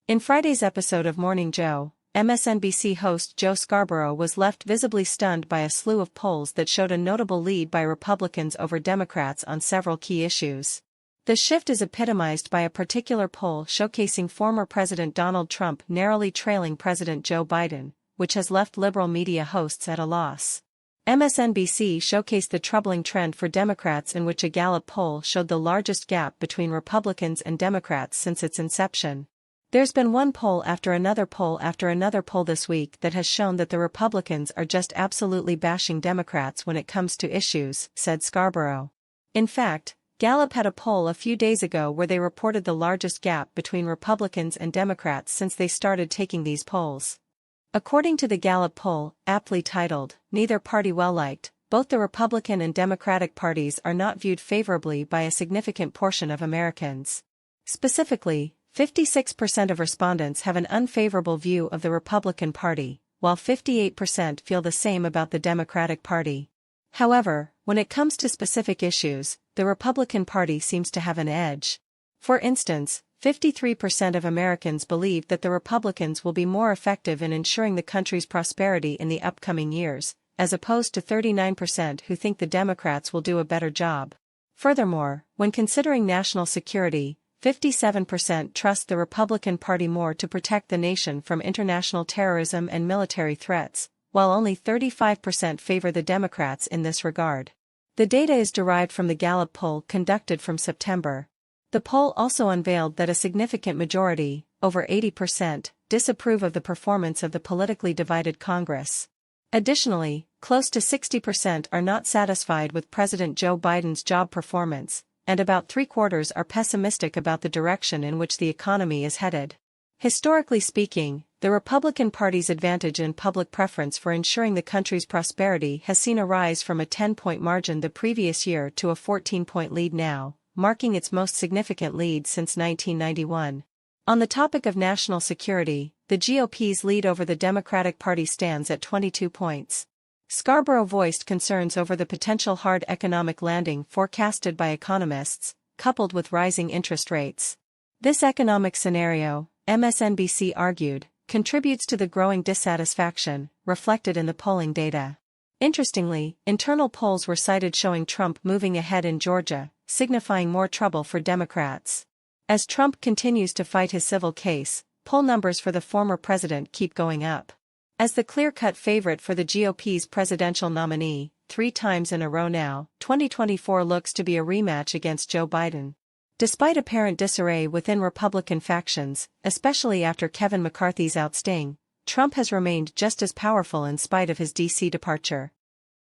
In Friday's episode of Morning Joe, MSNBC host Joe Scarborough was left visibly stunned by a slew of polls that showed a notable lead by Republicans over Democrats on several key issues. The shift is epitomized by a particular poll showcasing former President Donald Trump narrowly trailing President Joe Biden, which has left liberal media hosts at a loss. MSNBC showcased the troubling trend for Democrats in which a Gallup poll showed the largest gap between Republicans and Democrats since its inception. There's been one poll after another poll this week that has shown that the Republicans are just absolutely bashing Democrats when it comes to issues, said Scarborough. In fact, Gallup had a poll a few days ago where they reported the largest gap between Republicans and Democrats since they started taking these polls. According to the Gallup poll, aptly titled, "Neither Party Well-Liked," both the Republican and Democratic parties are not viewed favorably by a significant portion of Americans. Specifically, 56% of respondents have an unfavorable view of the Republican Party, while 58% feel the same about the Democratic Party. However, when it comes to specific issues, the Republican Party seems to have an edge. For instance, 53% of Americans believe that the Republicans will be more effective in ensuring the country's prosperity in the upcoming years, as opposed to 39% who think the Democrats will do a better job. Furthermore, when considering national security, 57% trust the Republican Party more to protect the nation from international terrorism and military threats, while only 35% favor the Democrats in this regard. The data is derived from the Gallup poll conducted from September. The poll also unveiled that a significant majority, over 80%, disapprove of the performance of the politically divided Congress. Additionally, close to 60% are not satisfied with President Joe Biden's job performance, and about three-quarters are pessimistic about the direction in which the economy is headed. Historically speaking, the Republican Party's advantage in public preference for ensuring the country's prosperity has seen a rise from a 10-point margin the previous year to a 14-point lead now, marking its most significant lead since 1991. On the topic of national security, the GOP's lead over the Democratic Party stands at 22 points. Scarborough voiced concerns over the potential hard economic landing forecasted by economists, coupled with rising interest rates. This economic scenario, MSNBC argued, contributes to the growing dissatisfaction reflected in the polling data. Interestingly, internal polls were cited showing Trump moving ahead in Georgia, signifying more trouble for Democrats. As Trump continues to fight his civil case, poll numbers for the former president keep going up. As the clear-cut favorite for the GOP's presidential nominee, 3 times in a row now, 2024 looks to be a rematch against Joe Biden. Despite apparent disarray within Republican factions, especially after Kevin McCarthy's ousting, Trump has remained just as powerful in spite of his D.C. departure.